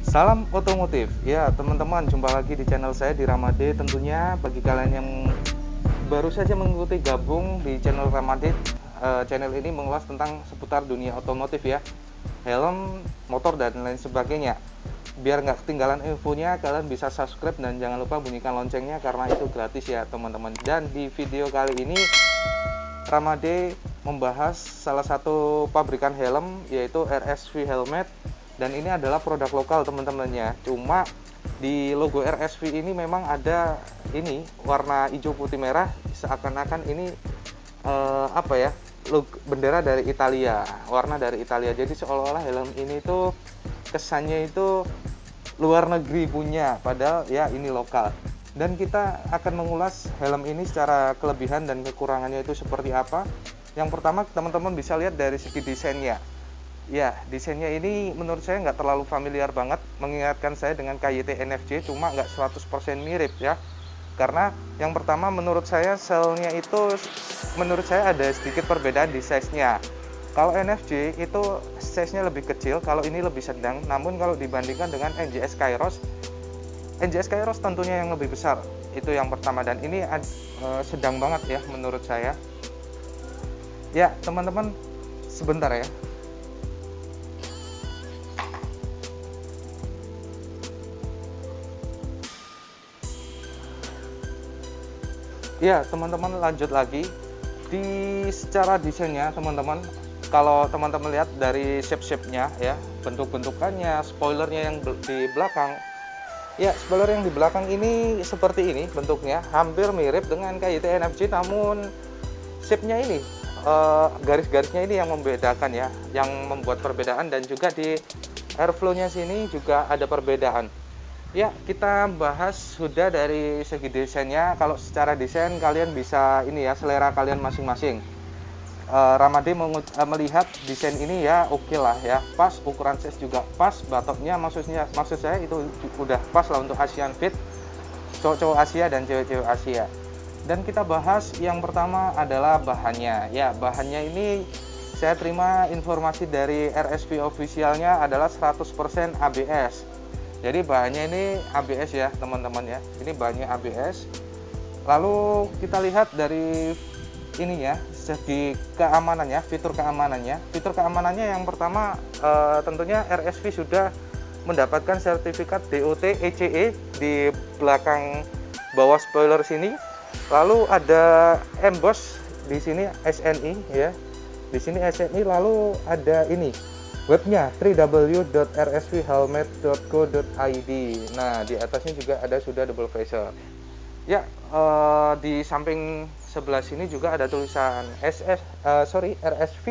Salam otomotif. Ya, teman-teman, jumpa lagi di channel saya di Ramade. Tentunya bagi kalian yang baru saja mengikuti gabung di channel Ramade, channel ini mengulas tentang seputar dunia otomotif ya. Helm, motor dan lain sebagainya. Biar nggak ketinggalan infonya, kalian bisa subscribe dan jangan lupa bunyikan loncengnya karena itu gratis ya, teman-teman. Dan di video kali ini Ramade membahas salah satu pabrikan helm yaitu RSV Helmet, dan ini adalah produk lokal teman-temannya. Cuma di logo RSV ini memang ada ini warna hijau putih merah, seakan-akan ini bendera dari Italia, warna dari Italia. Jadi seolah-olah helm ini tuh kesannya itu luar negeri punya, padahal ya ini lokal. Dan kita akan mengulas helm ini secara kelebihan dan kekurangannya itu seperti apa. Yang pertama, teman-teman bisa lihat dari segi desainnya. Ya, desainnya ini menurut saya nggak terlalu familiar banget, mengingatkan saya dengan KYT NFJ, cuma nggak 100% mirip ya. Karena yang pertama, menurut saya selnya itu menurut saya ada sedikit perbedaan di size-nya. Kalau NFJ itu size-nya lebih kecil, kalau ini lebih sedang. Namun kalau dibandingkan dengan NJS Kairos tentunya yang lebih besar. Itu yang pertama, dan ini sedang banget ya menurut saya. Ya, teman-teman, sebentar ya. Ya, teman-teman, lanjut lagi. Secara desainnya, teman-teman, kalau teman-teman lihat dari shape-nya ya, bentuk-bentukannya, spoilernya yang di belakang. Ya, spoiler yang di belakang ini seperti ini bentuknya, hampir mirip dengan KYT NFJ, namun shape-nya ini, garis-garisnya ini yang membedakan ya, yang membuat perbedaan. Dan juga di airflow-nya sini juga ada perbedaan. Ya, kita bahas sudah dari segi desainnya. Kalau secara desain kalian bisa ini ya, selera kalian masing-masing. Ramade melihat desain ini ya oke lah ya, pas, ukuran size juga pas, batoknya maksud saya itu udah pas lah untuk Asian Fit, cowok-cowok Asia dan cewek-cewek Asia. Dan kita bahas yang pertama adalah bahannya. Ya, bahannya ini saya terima informasi dari RSV officialnya adalah 100% ABS. Jadi bahannya ini ABS ya teman-teman ya, ini bahannya ABS. Lalu kita lihat dari ini ya, segi keamanannya, fitur keamanannya yang pertama, tentunya RSV sudah mendapatkan sertifikat DOT ECE di belakang bawah spoiler sini. Lalu ada emboss di sini SNI ya, di sini SNI. Lalu ada ini webnya www.rsvhelmet.co.id. Nah, di atasnya juga ada sudah double visor. Ya, di samping sebelah sini juga ada tulisan RSV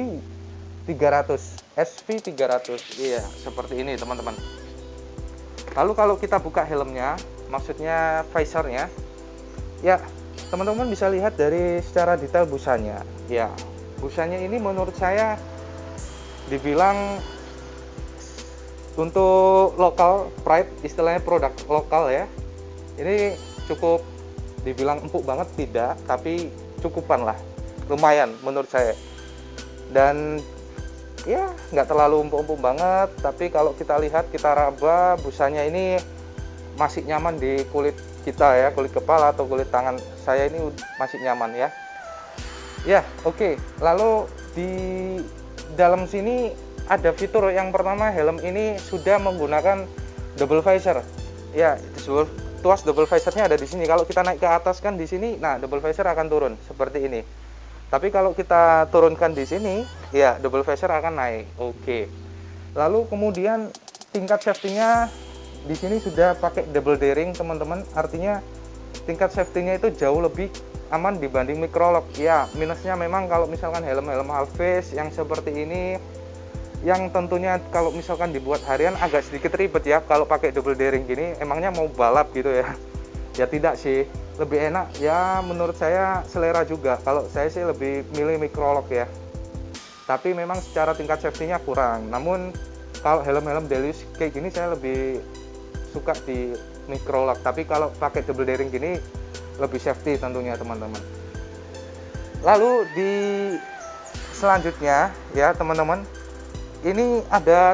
300. SV 300. Iya, seperti ini, teman-teman. Lalu kalau kita buka helmnya, maksudnya visornya, ya, teman-teman bisa lihat dari secara detail busanya. Ya, busanya ini menurut saya dibilang untuk lokal pride, istilahnya produk lokal ya. Ini cukup dibilang empuk banget tidak, tapi cukupan lah, lumayan menurut saya. Dan ya nggak terlalu empuk-empuk banget, tapi kalau kita lihat, kita raba, busanya ini masih nyaman di kulit kita ya, kulit kepala atau kulit tangan saya ini masih nyaman ya. Ya, oke. Lalu di dalam sini ada fitur yang pertama, helm ini sudah menggunakan double visor. Ya, tuas double visornya ada di sini. Kalau kita naik ke atas kan di sini, nah double visor akan turun seperti ini. Tapi kalau kita turunkan di sini, ya double visor akan naik. Oke. Lalu kemudian tingkat safety-nya di sini sudah pakai double D-ring, teman-teman. Artinya tingkat safety-nya itu jauh lebih aman dibanding microlock. Ya, minusnya memang kalau misalkan helm-helm half face yang seperti ini, yang tentunya kalau misalkan dibuat harian agak sedikit ribet ya kalau pakai double D-ring gini. Emangnya mau balap gitu ya? Ya tidak sih, lebih enak ya menurut saya, selera juga. Kalau saya sih lebih milih microlock ya, tapi memang secara tingkat safety-nya kurang. Namun kalau helm-helm daily use kayak gini saya lebih suka di microlock, tapi kalau pakai double D-ring gini lebih safety tentunya, teman-teman. Lalu di selanjutnya ya teman-teman, ini ada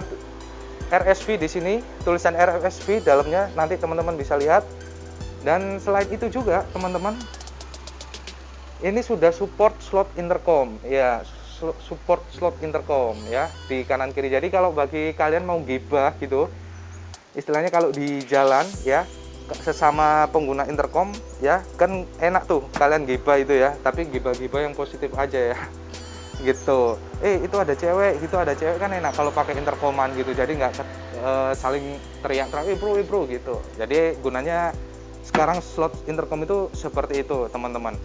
RSV di sini, tulisan RSV dalamnya nanti teman-teman bisa lihat. Dan selain itu juga teman-teman, ini sudah support slot intercom ya, support slot intercom ya di kanan kiri. Jadi kalau bagi kalian mau gibah gitu, istilahnya kalau di jalan ya, sesama pengguna intercom ya, kan enak tuh kalian gibah itu ya, tapi gibah-gibah yang positif aja ya gitu. Itu ada cewek gitu, ada cewek kan enak kalau pakai intercoman gitu, jadi nggak saling teriak-teriak bro gitu. Jadi gunanya sekarang slot intercom itu seperti itu teman-teman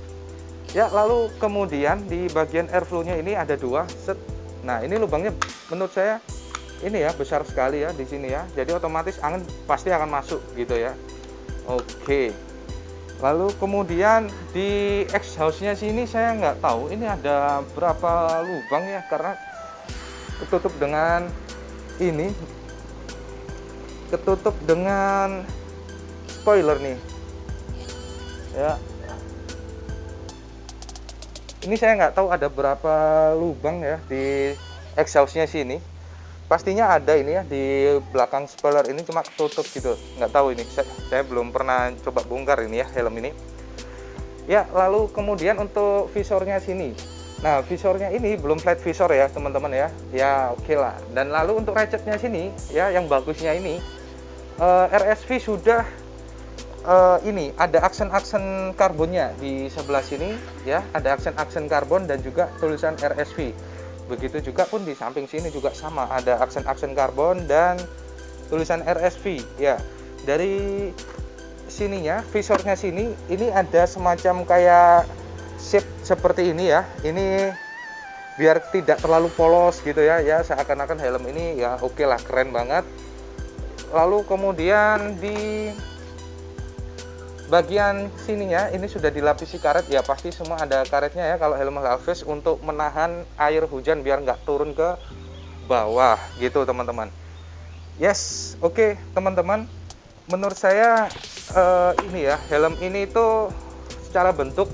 ya. Lalu kemudian di bagian airflow-nya ini ada dua set. Nah ini lubangnya menurut saya ini ya besar sekali ya di sini ya, jadi otomatis angin pasti akan masuk gitu ya. Oke. Lalu kemudian di exhaust-nya sini saya nggak tahu ini ada berapa lubang ya, karena ketutup dengan ini, ketutup dengan spoiler nih ya. Ini saya nggak tahu ada berapa lubang ya di exhaust-nya sini. Pastinya ada ini ya di belakang spoiler ini, cuma ketutup gitu, nggak tahu ini. Saya belum pernah coba bongkar ini ya helm ini ya. Lalu kemudian untuk visornya sini, nah visornya ini belum flat visor ya teman-teman ya oke lah. Dan lalu untuk ratchetnya sini ya, yang bagusnya ini RSV sudah ini ada aksen-aksen karbonnya di sebelah sini ya, ada aksen-aksen karbon dan juga tulisan RSV. Begitu juga pun di samping sini juga sama, ada aksen-aksen karbon dan tulisan RSV ya. Dari sininya, visornya sini, ini ada semacam kayak shape seperti ini ya. Ini biar tidak terlalu polos gitu ya, seakan-akan helm ini ya oke lah, keren banget. Lalu kemudian di bagian sininya ini sudah dilapisi karet ya, pasti semua ada karetnya ya kalau helm Halves, untuk menahan air hujan biar nggak turun ke bawah gitu teman-teman. Yes, oke teman-teman, menurut saya ini ya, helm ini itu secara bentuk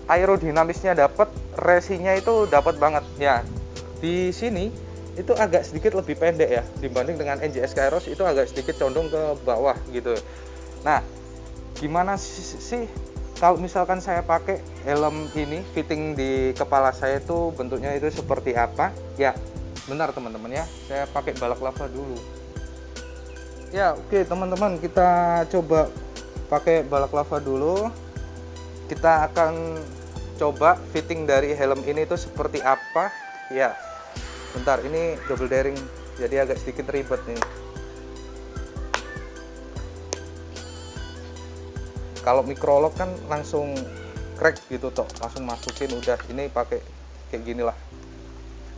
aerodinamisnya dapat, racingnya itu dapat banget ya. Di sini itu agak sedikit lebih pendek ya dibanding dengan NGS Kairos, itu agak sedikit condong ke bawah gitu. Nah, gimana sih kalau misalkan saya pakai helm ini, fitting di kepala saya itu bentuknya itu seperti apa? Ya, benar teman-teman ya, saya pakai balaklava dulu. Ya, oke teman-teman, kita coba pakai balaklava dulu. Kita akan coba fitting dari helm ini itu seperti apa. Ya, bentar, ini double daring, jadi agak sedikit ribet nih. Kalau microlock kan langsung crack gitu toh, langsung masukin udah. Ini pakai kayak gini lah.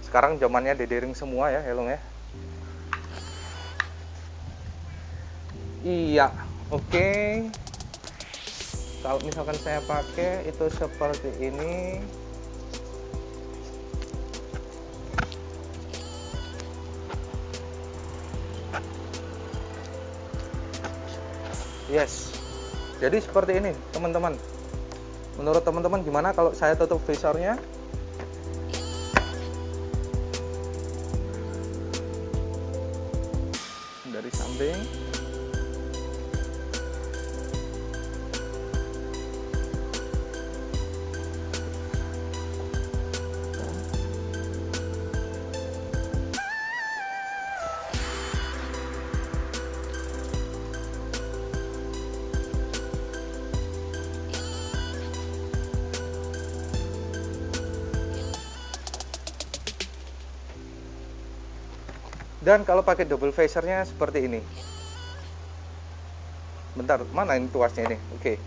Sekarang zamannya dedering semua ya helm ya. Iya, oke. Kalau misalkan saya pakai itu seperti ini. Yes. Jadi seperti ini teman-teman. Menurut teman-teman gimana kalau saya tutup visornya? Dari samping. Dan kalau pakai double visornya seperti ini. Bentar, mana ini tuasnya ini? Oke.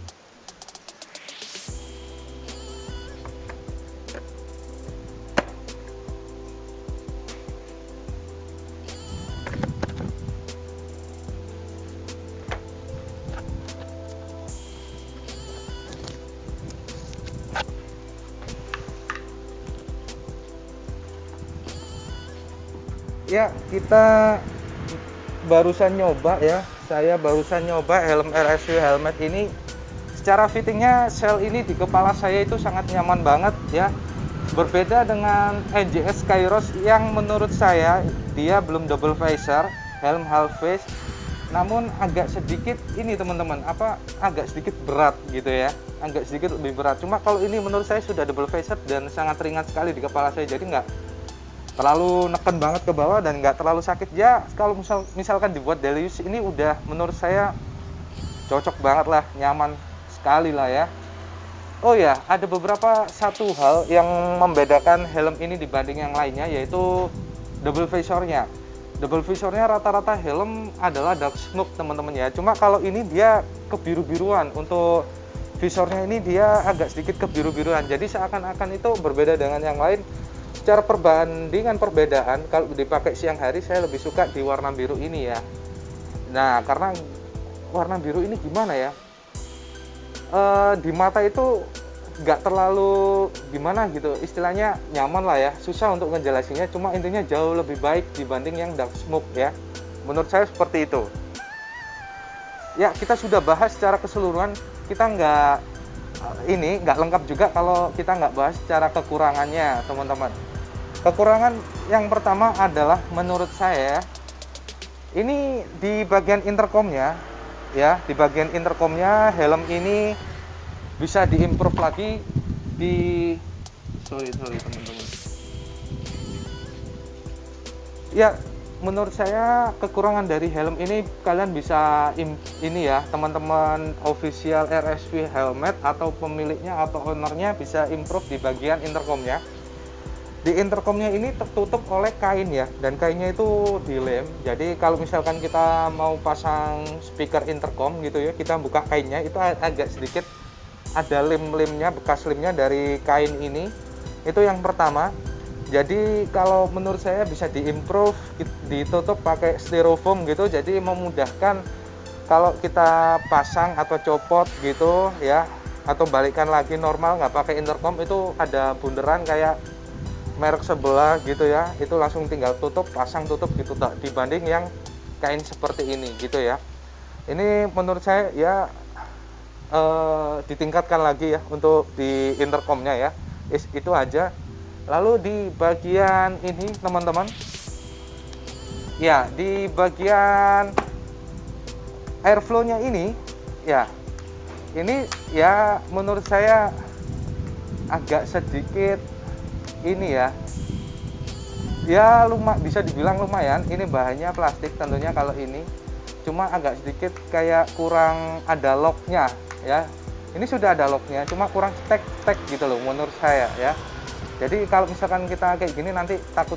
Ya, kita barusan nyoba ya. Saya barusan nyoba helm RSV helmet ini. Secara fittingnya, sel ini di kepala saya itu sangat nyaman banget ya. Berbeda dengan NJS Kairos yang menurut saya dia belum double visor, helm half face, namun agak sedikit ini teman-teman, agak sedikit berat gitu ya, agak sedikit lebih berat. Cuma kalau ini menurut saya sudah double visor dan sangat ringan sekali di kepala saya, jadi nggak terlalu neken banget ke bawah dan nggak terlalu sakit ya. Kalau misalkan dibuat daily use ini udah menurut saya cocok banget lah, nyaman sekali lah ya. Oh ya, ada beberapa satu hal yang membedakan helm ini dibanding yang lainnya, yaitu double visornya. Double visornya rata-rata helm adalah dark smoke teman-teman ya. Cuma kalau ini dia kebiru-biruan. Untuk visornya ini dia agak sedikit kebiru-biruan. Jadi seakan-akan itu berbeda dengan yang lain. Secara perbandingan perbedaan, kalau dipakai siang hari saya lebih suka di warna biru ini ya. Nah, karena warna biru ini gimana ya? Di mata itu nggak terlalu gimana gitu, istilahnya nyaman lah ya, susah untuk ngejelasinnya, cuma intinya jauh lebih baik dibanding yang dark smoke ya, menurut saya seperti itu ya. Kita sudah bahas secara keseluruhan, kita nggak lengkap juga kalau kita nggak bahas secara kekurangannya teman-teman. Kekurangan yang pertama adalah menurut saya ini di bagian intercomnya ya. Di bagian intercomnya helm ini bisa diimprove lagi sorry teman-teman ya. Menurut saya kekurangan dari helm ini, kalian bisa ini ya teman-teman, official RSV helmet atau pemiliknya atau ownernya bisa improve di bagian intercomnya. Di intercomnya ini tertutup oleh kain ya, dan kainnya itu dilem. Jadi kalau misalkan kita mau pasang speaker intercom gitu ya, kita buka kainnya itu agak sedikit ada lem-lemnya, bekas lemnya dari kain ini. Itu yang pertama. Jadi kalau menurut saya bisa diimprove, ditutup pakai styrofoam gitu, jadi memudahkan kalau kita pasang atau copot gitu ya, atau balikan lagi normal nggak pakai intercom, itu ada bunderan kayak merek sebelah gitu ya, itu langsung tinggal tutup, pasang tutup gitu, tak dibanding yang kain seperti ini gitu ya. Ini menurut saya ya ditingkatkan lagi ya untuk di intercomnya ya. Itu aja. Lalu di bagian ini teman-teman ya, di bagian airflow-nya ini ya, ini ya menurut saya agak sedikit ini ya bisa dibilang lumayan. Ini bahannya plastik tentunya kalau ini, cuma agak sedikit kayak kurang ada locknya ya. Ini sudah ada locknya, cuma kurang tek gitu loh menurut saya ya. Jadi kalau misalkan kita kayak gini nanti takut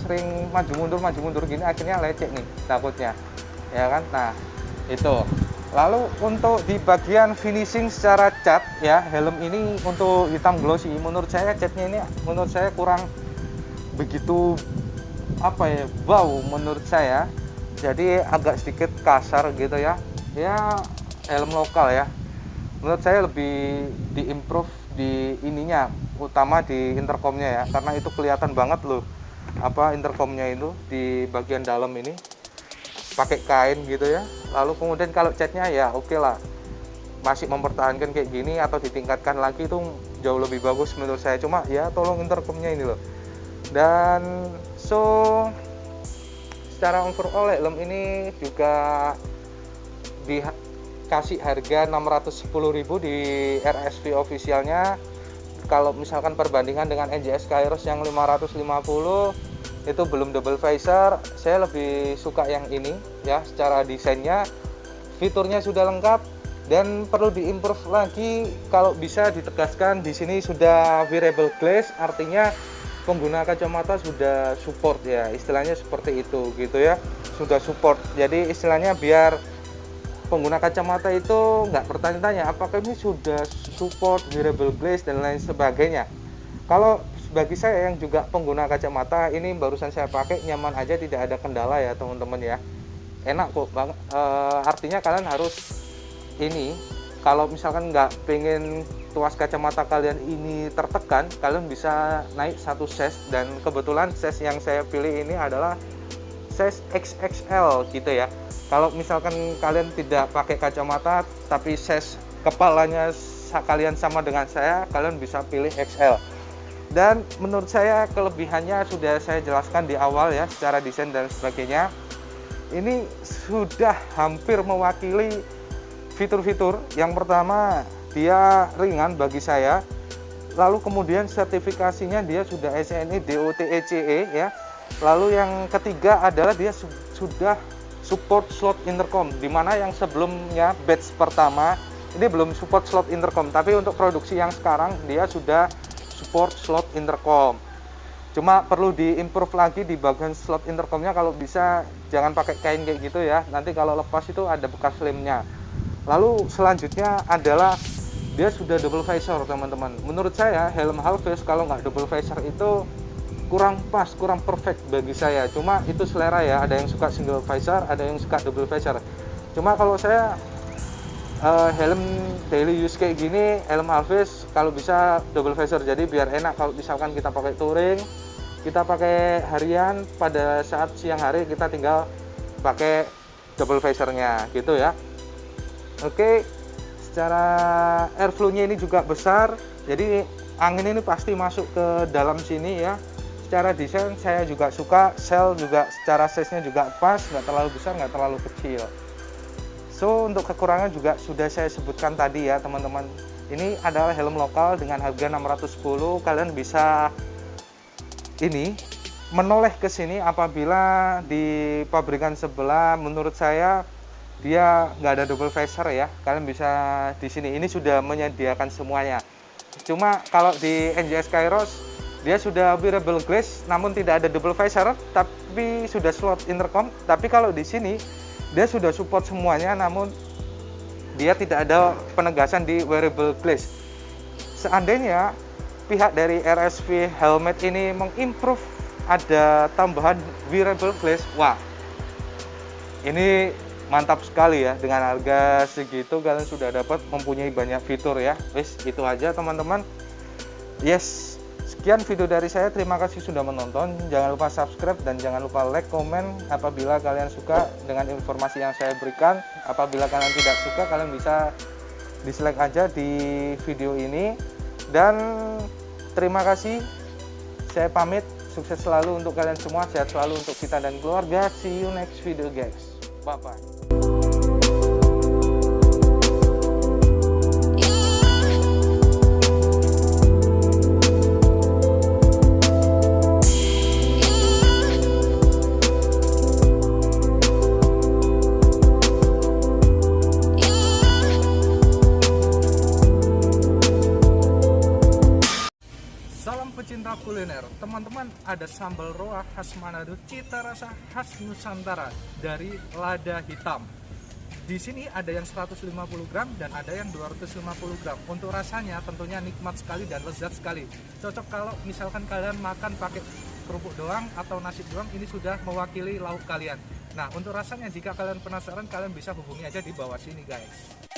sering maju mundur gini, akhirnya lecek nih takutnya ya kan. Nah itu. Lalu untuk di bagian finishing secara cat ya, helm ini untuk hitam glossy, menurut saya catnya ini menurut saya kurang begitu wow menurut saya. Jadi agak sedikit kasar gitu ya. Ya helm lokal ya. Menurut saya lebih diimprove di ininya, utama di intercomnya ya, karena itu kelihatan banget loh intercomnya itu di bagian dalam ini pakai kain gitu ya. Lalu kemudian kalau catnya ya oke lah, masih mempertahankan kayak gini atau ditingkatkan lagi itu jauh lebih bagus menurut saya. Cuma ya tolong intercomnya ini loh. Dan secara overall helm ini juga dikasih harga 610.000 di RSV officialnya. Kalau misalkan perbandingan dengan NJS Kairos yang 550 itu belum double visor, saya lebih suka yang ini ya. Secara desainnya, fiturnya sudah lengkap dan perlu diimprove lagi. Kalau bisa ditegaskan di sini sudah wearable glass, artinya pengguna kacamata sudah support ya, istilahnya seperti itu gitu ya, sudah support. Jadi istilahnya biar pengguna kacamata itu nggak bertanya-tanya apakah ini sudah support wearable glass dan lain sebagainya. Kalau bagi saya yang juga pengguna kacamata, ini barusan saya pakai nyaman aja, tidak ada kendala ya teman-teman ya, enak kok banget. Artinya kalian harus ini, kalau misalkan nggak pengen tuas kacamata kalian ini tertekan, kalian bisa naik satu size, dan kebetulan size yang saya pilih ini adalah size XXL gitu ya. Kalau misalkan kalian tidak pakai kacamata tapi size kepalanya kalian sama dengan saya, kalian bisa pilih XL. Dan menurut saya kelebihannya sudah saya jelaskan di awal ya, secara desain dan sebagainya. Ini sudah hampir mewakili fitur-fitur. Yang pertama, dia ringan bagi saya. Lalu kemudian sertifikasinya dia sudah SNI DOTECE ya. Lalu yang ketiga adalah dia sudah support slot intercom, dimana yang sebelumnya batch pertama ini belum support slot intercom, tapi untuk produksi yang sekarang dia sudah support slot intercom. Cuma perlu diimprove lagi di bagian slot intercomnya, kalau bisa jangan pakai kain kayak gitu ya, nanti kalau lepas itu ada bekas lemnya. Lalu selanjutnya adalah dia sudah double visor teman-teman. Menurut saya helm half face kalau nggak double visor itu kurang pas, kurang perfect bagi saya. Cuma itu selera ya, ada yang suka single visor, ada yang suka double visor. Cuma kalau saya helm daily use kayak gini, helm half face kalau bisa double visor, jadi biar enak kalau misalkan kita pakai touring, kita pakai harian, pada saat siang hari kita tinggal pakai double visornya gitu ya. Oke, secara airflow-nya ini juga besar, jadi angin ini pasti masuk ke dalam sini ya. Secara desain saya juga suka, shell juga secara size-nya juga pas, nggak terlalu besar, nggak terlalu kecil. So, untuk kekurangan juga sudah saya sebutkan tadi ya teman-teman. Ini adalah helm lokal dengan harga 610. Kalian bisa ini menoleh ke sini apabila di pabrikan sebelah menurut saya dia nggak ada double visor ya. Kalian bisa di sini, ini sudah menyediakan semuanya. Cuma kalau di NJS Kairos dia sudah wearable glass namun tidak ada double visor, tapi sudah slot intercom. Tapi kalau di sini dia sudah support semuanya, namun dia tidak ada penegasan di wearable glass. Seandainya pihak dari RSV Helmet ini mengimprove ada tambahan wearable glass, wah ini mantap sekali ya. Dengan harga segitu kalian sudah dapat mempunyai banyak fitur ya. Wes, itu aja teman-teman. Yes, sekian video dari saya, terima kasih sudah menonton. Jangan lupa subscribe dan jangan lupa like, komen apabila kalian suka dengan informasi yang saya berikan. Apabila kalian tidak suka, kalian bisa dislike aja di video ini. Dan terima kasih, saya pamit. Sukses selalu untuk kalian semua, sehat selalu untuk kita dan keluarga. See you next video guys, bye bye. Salam pecinta kuliner, teman-teman, ada sambal roa khas Manado, cita rasa khas Nusantara dari lada hitam. Di sini ada yang 150 gram dan ada yang 250 gram. Untuk rasanya tentunya nikmat sekali dan lezat sekali. Cocok kalau misalkan kalian makan pakai kerupuk doang atau nasi doang, ini sudah mewakili lauk kalian. Nah, untuk rasanya jika kalian penasaran, kalian bisa hubungi aja di bawah sini guys.